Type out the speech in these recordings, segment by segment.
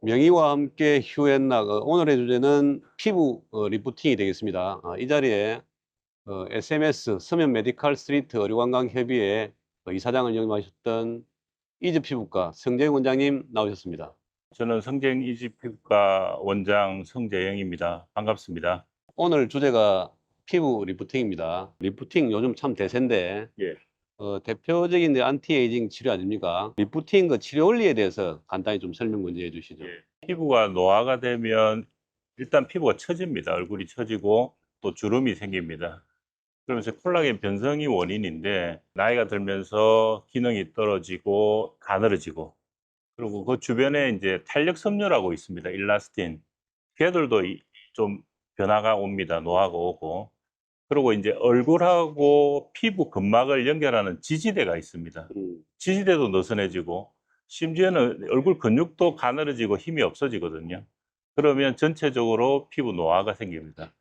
명의와 함께 휴앤락. 오늘의 주제는 피부 리프팅이 되겠습니다. 이 자리에 SMS 서면 메디칼 스트리트 의료관광협의회 이사장을 역임하셨던 이즈 피부과 성재영 원장님 나오셨습니다. 저는 성쟁 이지피부과 원장 성재영입니다. 반갑습니다. 오늘 주제가 피부 리프팅입니다. 리프팅 요즘 참 대세인데 예. 대표적인 안티에이징 치료 아닙니까? 리프팅 치료 원리에 대해서 간단히 좀 설명 먼저 해주시죠. 피부가 노화가 되면 일단 피부가 처집니다. 얼굴이 처지고 또 주름이 생깁니다. 그러면서 콜라겐 변성이 원인인데 나이가 들면서 기능이 떨어지고 가늘어지고 그리고 그 주변에 이제 탄력 섬유라고 있습니다. 일라스틴. 걔들도 좀 변화가 옵니다. 노화가 오고. 그리고 이제 얼굴하고 피부 근막을 연결하는 지지대가 있습니다. 지지대도 느슨해지고 심지어는 얼굴 근육도 가늘어지고 힘이 없어지거든요. 그러면 전체적으로 피부 노화가 생깁니다.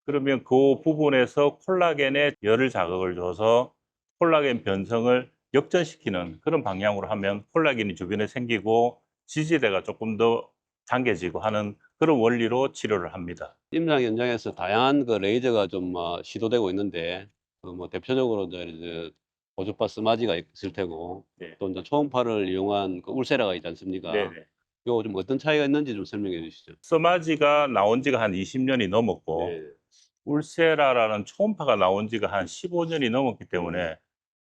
그러면 그 부분에서 콜라겐에 열을 자극을 줘서 콜라겐 변성을 역전시키는 그런 방향으로 하면 콜라겐이 주변에 생기고 지지대가 조금 더 당겨지고 하는 그런 원리로 치료를 합니다. 임상 현장에서 다양한 레이저가 좀 시도되고 있는데 대표적으로 이제 고주파 스마지가 있을 테고 네. 또 이제 초음파를 이용한 울세라가 있지 않습니까? 네네. 요거 좀 어떤 차이가 있는지 좀 설명해 주시죠. 스마지가 나온 지가 한 20년이 넘었고 네. 울세라라는 초음파가 나온 지가 한 15년이 넘었기 때문에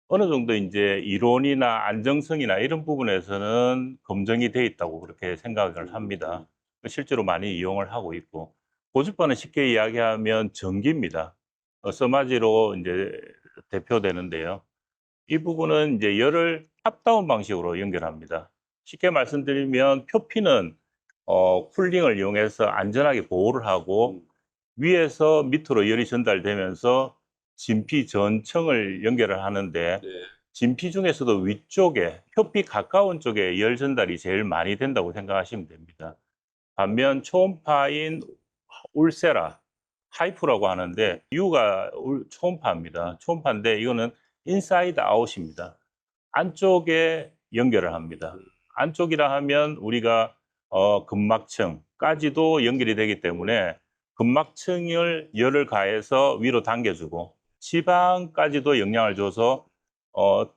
어느 정도 이제 이론이나 안정성이나 이런 부분에서는 검증이 돼 있다고 그렇게 생각을 합니다. 실제로 많이 이용을 하고 있고 고주파는 쉽게 이야기하면 전기입니다. 스마지로 이제 대표되는데요. 이 부분은 이제 열을 탑다운 방식으로 연결합니다. 쉽게 말씀드리면 표피는 쿨링을 이용해서 안전하게 보호를 하고 위에서 밑으로 열이 전달되면서 진피 전층을 연결을 하는데 네. 진피 중에서도 위쪽에 표피 가까운 쪽에 열 전달이 제일 많이 된다고 생각하시면 됩니다. 반면 초음파인 울세라 하이프라고 하는데 U가 초음파입니다. 초음파인데 이거는 인사이드 아웃입니다. 안쪽에 연결을 합니다. 안쪽이라 하면 우리가 근막층까지도 연결이 되기 때문에 근막층을 열을 가해서 위로 당겨주고 지방까지도 영향을 줘서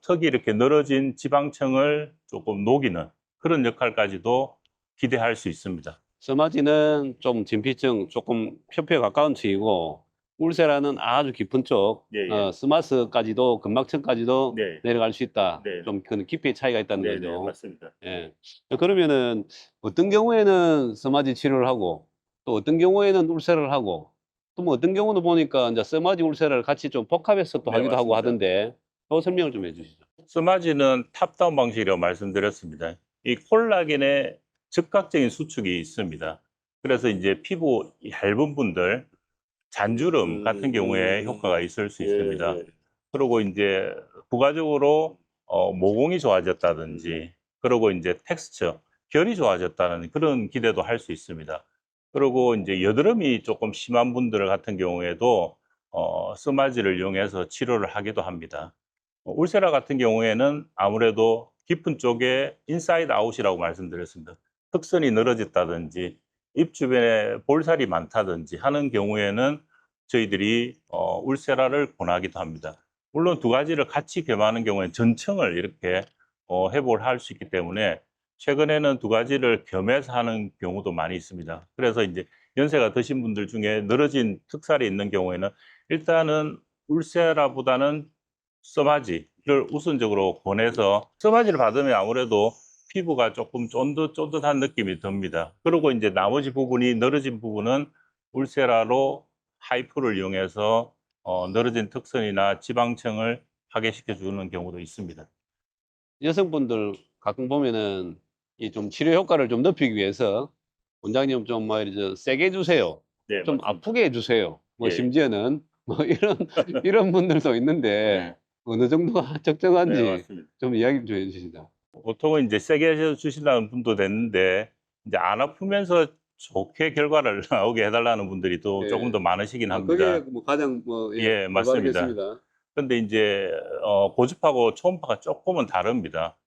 턱이 이렇게 늘어진 지방층을 조금 녹이는 그런 역할까지도 기대할 수 있습니다. 스마지는 좀 진피층 조금 표피에 가까운 층이고 울세라는 아주 깊은 쪽 예, 예. 스마스까지도 근막층까지도 네. 내려갈 수 있다. 네. 좀 그런 깊이의 차이가 있다는 네, 네, 거죠. 맞습니다. 예. 그러면은 어떤 경우에는 스마지 치료를 하고 또 어떤 경우에는 울세를 하고 또 어떤 경우는 보니까 이제 스마지 울세라를 같이 좀 복합해서 또 네, 하기도 하고 맞습니다. 하던데 또 설명을 좀 해주시죠. 스마지는 탑다운 방식이라고 말씀드렸습니다. 이 콜라겐의 즉각적인 수축이 있습니다. 그래서 이제 피부 얇은 분들, 잔주름 같은 경우에 효과가 있을 수 있습니다. 예. 그리고 이제 부가적으로 모공이 좋아졌다든지, 그리고 이제 텍스처, 결이 좋아졌다는 그런 기대도 할 수 있습니다. 그리고 이제 여드름이 조금 심한 분들 같은 경우에도 스마지를 이용해서 치료를 하기도 합니다. 울세라 같은 경우에는 아무래도 깊은 쪽에 인사이드 아웃이라고 말씀드렸습니다. 턱선이 늘어졌다든지 입 주변에 볼살이 많다든지 하는 경우에는 저희들이 울세라를 권하기도 합니다. 물론 두 가지를 같이 겸하는 경우에는 전층을 이렇게 회복을 할 수 있기 때문에 최근에는 두 가지를 겸해서 하는 경우도 많이 있습니다. 그래서 이제 연세가 드신 분들 중에 늘어진 턱살이 있는 경우에는 일단은 울세라보다는 스마지를 우선적으로 권해서 스마지를 받으면 아무래도 피부가 조금 쫀득쫀득한 느낌이 듭니다. 그리고 이제 나머지 부분이 늘어진 부분은 울세라로 하이프를 이용해서 늘어진 턱선이나 지방층을 파괴시켜 주는 경우도 있습니다. 여성분들 가끔 보면은 이 좀 치료 효과를 좀 높이기 위해서 원장님 좀 이제 세게 해 주세요. 네, 좀 맞습니다. 아프게 해 주세요. 예. 심지어는 이런 분들도 있는데 네. 어느 정도가 네, 적정한지 맞습니다. 좀 이야기 좀 해 주시죠. 보통은 이제 세게 해 주신다는 분도 됐는데 이제 안 아프면서 좋게 결과를 나오게 해 달라는 분들이 또 조금 예. 더 많으시긴 그게 합니다. 가장 예, 맞습니다. 올바르겠습니다. 근데 이제 고주파하고 초음파가 조금은 다릅니다.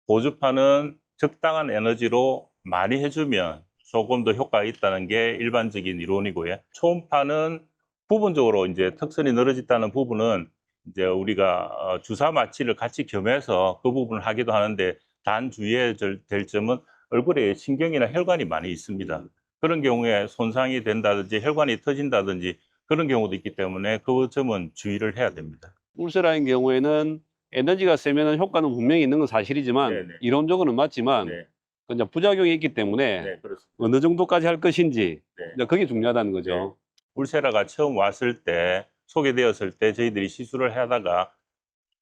고주파는 적당한 에너지로 많이 해주면 조금 더 효과가 있다는 게 일반적인 이론이고요. 초음파는 부분적으로 이제 턱선이 늘어졌다는 부분은 이제 우리가 주사 마취를 같이 겸해서 그 부분을 하기도 하는데, 단 주의해야 될 점은 얼굴에 신경이나 혈관이 많이 있습니다. 그런 경우에 손상이 된다든지 혈관이 터진다든지 그런 경우도 있기 때문에 그 점은 주의를 해야 됩니다. 울세라인 경우에는 에너지가 세면은 효과는 분명히 있는 건 사실이지만 네네. 이론적으로는 맞지만 네, 그 이제 부작용이 있기 때문에 네, 그렇습니다. 어느 정도까지 할 것인지 네. 이제 그게 중요하다는 네. 거죠. 울세라가 처음 왔을 때, 소개되었을 때 저희들이 시술을 하다가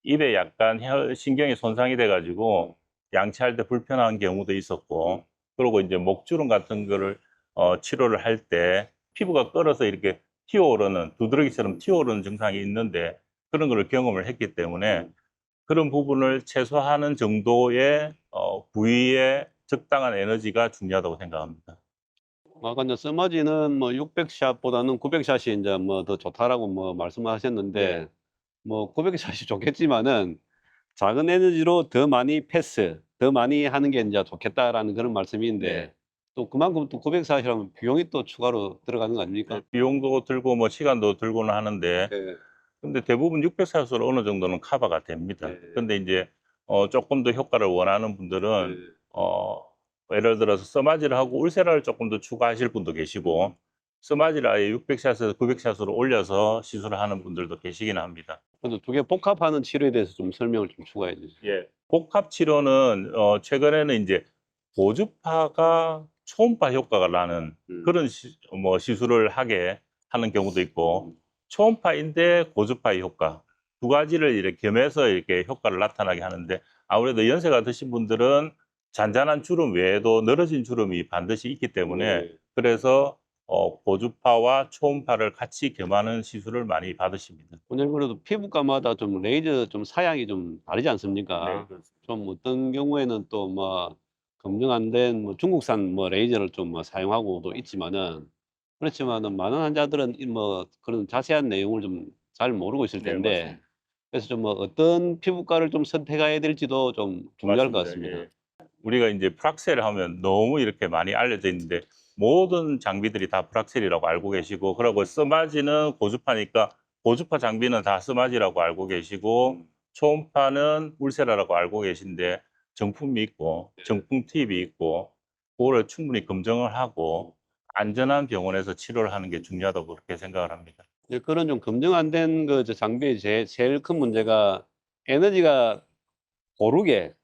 입에 약간 신경이 손상이 돼가지고 양치할 때 불편한 경우도 있었고, 그리고 이제 목주름 같은 거를 치료를 할 때 피부가 끓어서 이렇게 튀어오르는, 두드러기처럼 튀어오르는 증상이 있는데, 그런 거를 경험을 했기 때문에 그런 부분을 최소화하는 정도의 부위의 적당한 에너지가 중요하다고 생각합니다. 아까 이제 써마지는 뭐 600샷보다는 900샷이 이제 뭐 더 좋다라고 뭐 말씀하셨는데 네. 뭐 900샷이 좋겠지만은 작은 에너지로 더 많이 패스, 더 많이 하는 게 인제 좋겠다라는 그런 말씀인데 네. 또 그만큼 또 900샷이라면 비용이 또 추가로 들어가는 거 네, 아닙니까? 비용도 들고 뭐 시간도 들고는 하는데, 네. 근데 대부분 600사수로 어느 정도는 커버가 됩니다. 네. 근데 이제 조금 더 효과를 원하는 분들은 네. 어 예를 들어서 써마지를 하고 울세라를 조금 더 추가하실 분도 계시고, 써마지를 아예 600샷에서 900샷으로 올려서 시술을 하는 분들도 계시긴 합니다. 그래서 두 개 복합하는 치료에 대해서 좀 설명을 좀 추가해 주세요. 예. 복합 치료는 최근에는 이제 고주파가 초음파 효과가 나는 그런 시술을 하게 하는 경우도 있고, 초음파인데 고주파의 효과, 두 가지를 이렇게 겸해서 이렇게 효과를 나타나게 하는데, 아무래도 연세가 드신 분들은 잔잔한 주름 외에도 늘어진 주름이 반드시 있기 때문에, 네. 그래서 고주파와 초음파를 같이 겸하는 시술을 많이 받으십니다. 원장님 그래도 피부과마다 좀 레이저 좀 사양이 좀 다르지 네, 않습니까? 그렇습니다. 좀 어떤 경우에는 또 뭐 검증 안 된 뭐 중국산 뭐 레이저를 좀 뭐 사용하고도 있지만은 그렇지만은 많은 환자들은 이 뭐 그런 자세한 내용을 좀 잘 모르고 있을 네, 텐데 맞습니다. 그래서 좀 뭐 어떤 피부과를 좀 선택해야 될지도 좀 중요할 것 맞습니다. 같습니다. 예. 우리가 이제 프락셀 하면 너무 이렇게 많이 알려져 있는데, 모든 장비들이 다 프락셀이라고 알고 계시고, 그리고 써마지는 고주파니까 고주파 장비는 다 써마지라고 알고 계시고, 초음파는 울세라라고 알고 계신데, 정품이 있고 정품 팁이 있고, 그거를 충분히 검증을 하고 안전한 병원에서 치료를 하는 게 중요하다고 그렇게 생각을 합니다. 이제 그런 좀 검증 안 된 그 저 장비의 제일 큰 문제가 에너지가 고르게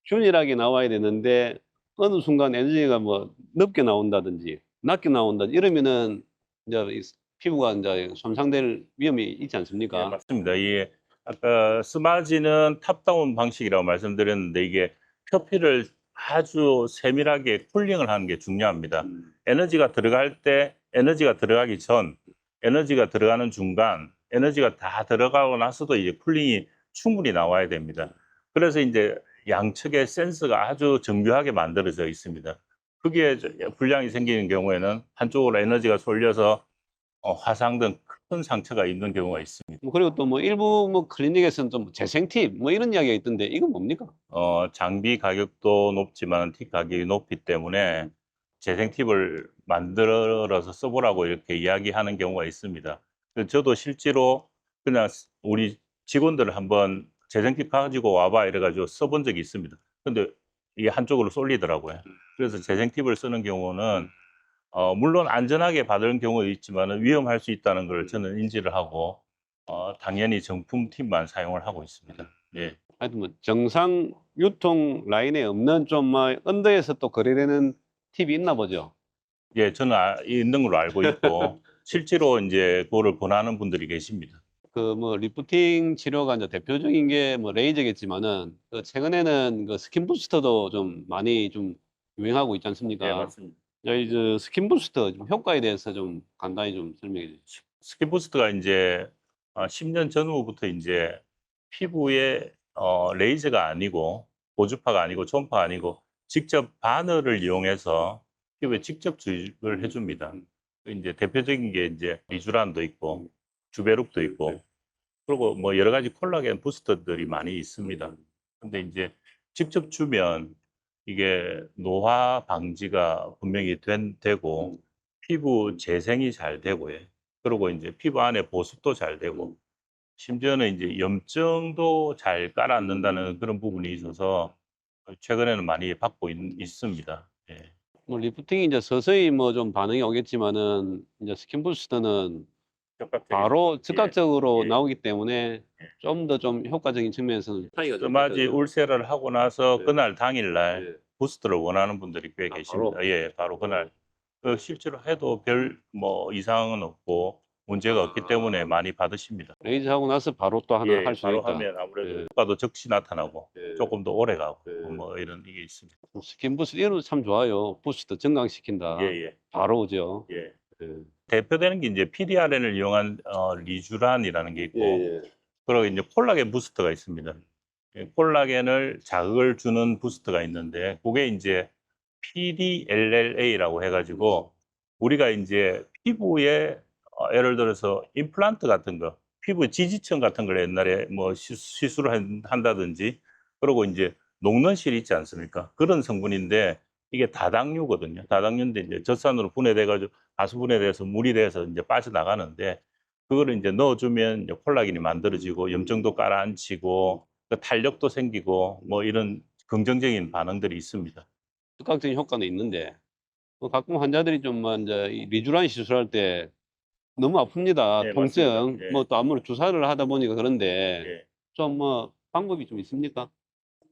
균일하게 나와야 되는데 어느 순간 에너지가 뭐 높게 나온다든지 낮게 나온다든지 이러면은 인제 이 피부가 인제 손상될 위험이 있지 예, 않습니까? 맞습니다. 이게 아까 스마지는 탑다운 방식이라고 말씀드렸는데, 이게 표피를 아주 세밀하게 쿨링을 하는 게 중요합니다. 에너지가 들어갈 때, 에너지가 들어가기 전, 에너지가 들어가는 중간, 에너지가 다 들어가고 나서도 이제 쿨링이 충분히 나와야 됩니다. 그래서 이제 양측의 센서가 아주 정교하게 만들어져 있습니다. 그게 불량이 생기는 경우에는 한쪽으로 에너지가 쏠려서 화상 등 큰 상처가 있는 경우가 있습니다. 뭐 그리고 또 뭐 일부 뭐 클리닉에서는 좀 재생 팁 뭐 이런 이야기가 있던데 이건 뭡니까? 장비 가격도 높지만 팁 가격이 높기 때문에 재생 팁을 만들어서 써보라고 이렇게 이야기하는 경우가 있습니다. 저도 실제로 그냥 우리 직원들을 한번 재생 팁 가지고 와봐 이래가지고 써본 적이 있습니다. 근데 이게 한쪽으로 쏠리더라고요. 그래서 재생 팁을 쓰는 경우는 물론 안전하게 받은 경우도 있지만 위험할 수 있다는 걸 저는 인지를 하고 당연히 정품 팁만 사용을 하고 있습니다. 예. 하여튼 뭐 정상 유통 라인에 없는 좀 뭐 언더에서 또 거래되는 팁이 있나 보죠? 예, 저는 있는 걸로 알고 있고 실제로 인제 그거를 권하는 분들이 계십니다. 그 뭐 리프팅 치료가 인제 대표적인 게 뭐 레이저겠지만은 그 최근에는 그 스킨 부스터도 좀 많이 좀 유행하고 있지 예, 않습니까? 맞습니다. 저희 저 스킨 부스터 좀 효과에 대해서 좀 간단히 좀 설명해 주시죠. 스킨부스트가 인제 10년 전후부터 인제 피부에 레이저가 아니고 고주파가 아니고 초음파가 아니고 직접 바늘을 이용해서 피부에 직접 주입을 해 줍니다. 인제 대표적인 게 인제 리쥬란도 있고 주베룩도 있고, 그리고 뭐 여러 가지 콜라겐 부스터들이 많이 있습니다. 근데 인제 직접 주면 이게 노화 방지가 분명히 되고 피부 재생이 잘 되고요. 그리고 이제 피부 안에 보습도 잘 되고 심지어는 이제 염증도 잘 깔아앉는다는 그런 부분이 있어서 최근에는 많이 받고 있습니다. 예. 뭐 리프팅이 이제 서서히 뭐 좀 반응이 오겠지만은 이제 스킨 부스트는 바로 즉각적으로 예. 나오기 때문에 좀 더 좀 효과적인 측면에서는 차이가 좀 스마지 있거든요. 울세를 하고 나서 네. 그날 당일날 네. 부스트를 원하는 분들이 꽤 계십니다. 바로? 예, 바로 그날. 실제로 해도 별 뭐 이상은 없고 문제가 없기 때문에 많이 받으십니다. 레이저 하고 나서 바로 또 하나 할 수도 바로 있다. 하면 아무래도 예. 효과도 즉시 나타나고 예. 조금 더 오래 가고 예. 뭐 이런 게 있습니다. 스킨 부스트 이런 거 참 좋아요. 부스트 증강시킨다. 예. 바로 오죠. 예. 예. 대표되는 게 이제 PDRN을 이용한 리쥬란이라는 게 있고 예. 그리고 이제 콜라겐 부스터가 있습니다. 콜라겐을 자극을 주는 부스터가 있는데 그게 이제 PDLLA라고 해가지고 우리가 이제 피부에 예를 들어서 임플란트 같은 거, 피부 지지층 같은 걸 옛날에 뭐 시술을 한다든지 그리고 이제 녹는 실 있지 않습니까? 그런 성분인데 이게 다당류거든요. 다당류인데 이제 젖산으로 분해돼가지고 가수분해돼서 물이 돼서 이제 빠져나가는데 그거를 이제 넣어주면 이제 콜라겐이 만들어지고 염증도 깔아앉히고 그 탄력도 생기고 뭐 이런 긍정적인 반응들이 있습니다. 즉각적인 효과는 있는데 뭐 가끔 환자들이 좀 뭐 인제 이 리쥬란 시술할 때 너무 아픕니다. 네, 맞습니다. 통증. 예. 뭐 또 아무래도 주사를 하다 보니까 그런데 예. 좀 뭐 방법이 좀 있습니까?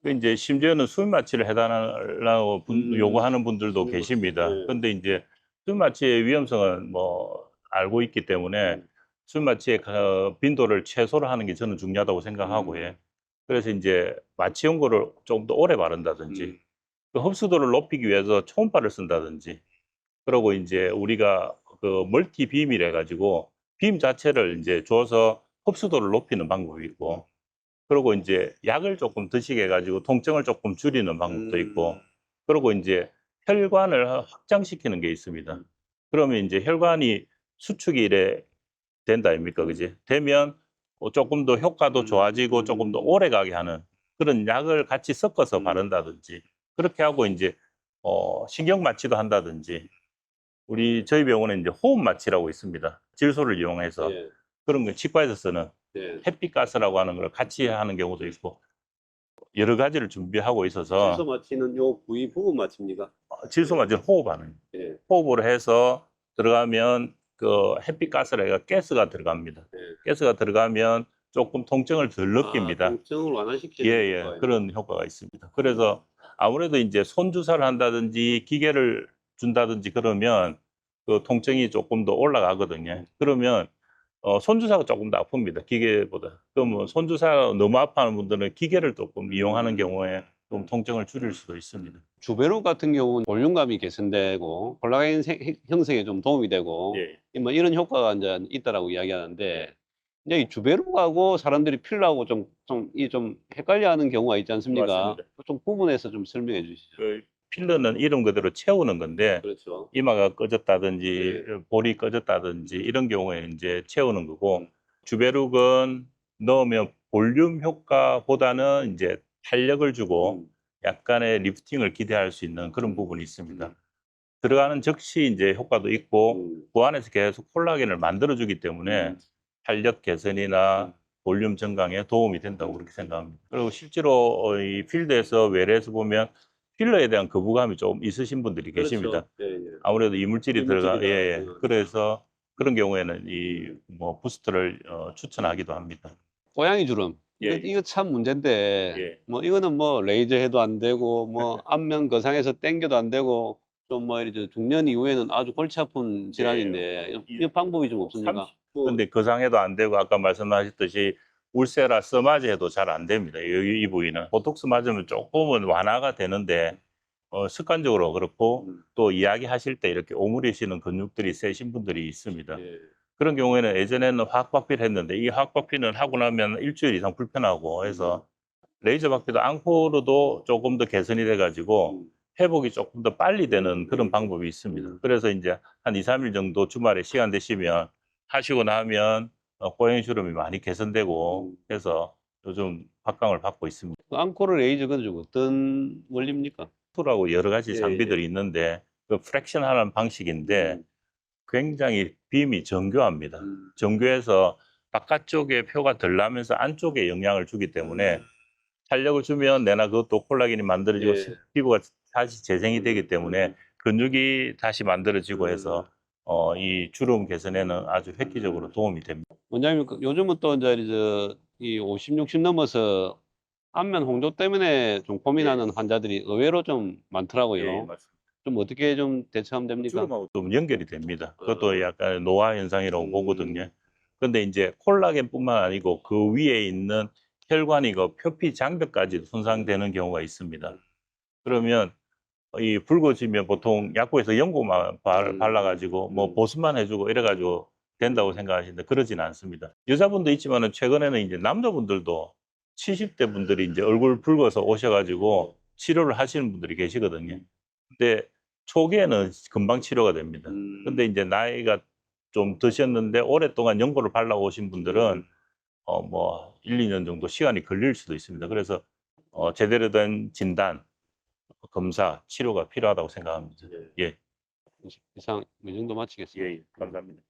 그 인제 심지어는 수면 마취를 해 달라고 요구하는 분들도 수면 마취. 계십니다. 네. 근데 인제 수면 마취의 위험성은 뭐 알고 있기 때문에 수면 마취의 빈도를 최소로 하는 게 저는 중요하다고 생각하고요. 그래서 인제 마취 연고를 좀 더 오래 바른다든지 그 흡수도를 높이기 위해서 초음파를 쓴다든지 그러고 인제 우리가 그 멀티 빔이라 해 가지고 빔 자체를 인제 줘서 흡수도를 높이는 방법이 있고 그러고 인제 약을 쪼끔 드시게 해 가지고 통증을 쪼끔 줄이는 방법도 있고 그러고 인제 혈관을 확장시키는 게 있습니다. 그러면 인제 혈관이 수축이 이래 된다 아닙니까 그지? 되면 쪼끔 더 효과도 좋아지고 쪼끔 더 오래가게 하는 그런 약을 같이 섞어서 바른다든지 그렇게 하고 인제 신경 마취도 한다든지 저희 병원에 인제 호흡 마취라고 있습니다. 질소를 이용해서. 예. 그런 거 치과에서 쓰는 예. 햇빛 가스라고 하는 걸 같이 하는 경우도 있고 여러 가지를 준비하고 있어서 질소 마취는 요 부위 부분 마취입니까? 질소 마취는 호흡하는 예. 호흡을 해서 들어가면 그 햇빛 가스라 해가 가스가 들어갑니다. 예. 가스가 들어가면 조금 통증을 덜 느낍니다. 통증을 완화시키는 예예. 효과가 그런 효과가 있습니다. 그래서 아무래도 인제 손 주사를 한다든지 기계를 준다든지 그러면 그 통증이 조금 더 올라가거든요. 그러면 손 주사가 조금 더 아픕니다, 기계보다. 그러면 손 주사가 너무 아파하는 분들은 기계를 조금 이용하는 경우에 좀 통증을 줄일 수도 있습니다. 주베르 같은 경우는 볼륨감이 개선되고 콜라겐 형성에 좀 도움이 되고 예. 뭐 이런 효과가 인제 있다라고 이야기하는데 이제 이 주베르하고 사람들이 필러하고 좀 헷갈려하는 경우가 있지 않습니까? 맞습니다. 좀 구분해서 좀 설명해 주시죠. 그 필러는 이름 그대로 채우는 건데 그렇죠. 이마가 꺼졌다든지 네. 볼이 꺼졌다든지 이런 경우에 인제 채우는 거고 주베룩은 넣으면 볼륨 효과보다는 인제 탄력을 주고 약간의 리프팅을 기대할 수 있는 그런 부분이 있습니다. 들어가는 즉시 인제 효과도 있고 그 안에서 계속 콜라겐을 만들어 주기 때문에 탄력 개선이나 볼륨 증강에 도움이 된다고 그렇게 생각합니다. 그리고 실제로 이 필드에서 외래에서 보면 필러에 대한 거부감이 좀 있으신 분들이 계십니다. 예예. 아무래도 이물질이 들어가 이물질이다. 예예. 그래서 그런 경우에는 이 뭐 부스트를 추천하기도 합니다. 고양이 주름. 예. 이거 참 문제인데 예. 뭐 이거는 뭐 레이저 해도 안 되고 뭐 안면 거상에서 당겨도 안 되고 좀 뭐 이제 중년 이후에는 아주 골치 아픈 질환인데 이 방법이 좀 없습니까? 근데 거상해도 안 되고 아까 말씀하셨듯이 울세라 써마지 해도 잘 안 됩니다. 이 부위는. 보톡스 맞으면 조금은 완화가 되는데 습관적으로 그렇고 또 이야기하실 때 이렇게 오므리시는 근육들이 세신 분들이 있습니다. 예. 그런 경우에는 예전에는 화학박피를 했는데 이 화학박피는 하고 나면 일주일 이상 불편하고 해서 레이저 박피도 앙코르도 조금 더 개선이 돼 가지고 회복이 조금 더 빨리 되는 그런 방법이 있습니다. 그래서 인제 한 2-3일 정도 주말에 시간 되시면 하시고 나면 고양이 주름이 많이 개선되고 해서 요즘 박강을 받고 있습니다. 그 앙코르 레이저 그건 좀 어떤 원리입니까? 라고 여러 가지 예, 장비들이 있는데 그 프랙션 하는 방식인데 굉장히 빔이 정교합니다. 정교해서 바깥쪽에 표가 덜 나면서 안쪽에 영향을 주기 때문에 탄력을 주면 내나 그것도 콜라겐이 만들어지고 예. 피부가 다시 재생이 되기 때문에 근육이 다시 만들어지고 해서 이 주름 개선에는 아주 획기적으로 도움이 됩니다. 원장님, 요즘은 또 이제 이 50, 60 넘어서 안면 홍조 때문에 좀 고민하는 환자들이 의외로 좀 많더라고요. 예, 맞습니다. 좀 어떻게 좀 대처하면 됩니까? 주름하고 좀 연결이 됩니다. 어. 그것도 약간 노화 현상이라고 보거든요. 근데 이제 콜라겐뿐만 아니고 그 위에 있는 혈관이 그 표피 장벽까지 손상되는 경우가 있습니다. 그러면 이 붉어지면 보통 약국에서 연고만 발라가지고 뭐 보습만 해주고 이래가지고 된다고 생각하시는데 그러진 않습니다. 여자분도 있지만은 최근에는 이제 남자분들도 70대 분들이 이제 얼굴 붉어서 오셔가지고 치료를 하시는 분들이 계시거든요. 근데 초기에는 금방 치료가 됩니다. 근데 이제 나이가 좀 드셨는데 오랫동안 연고를 발라 오신 분들은 뭐 1, 2년 정도 시간이 걸릴 수도 있습니다. 그래서 제대로 된 진단, 검사, 치료가 필요하다고 생각합니다. 예, 이상 이 정도 마치겠습니다. 감사합니다.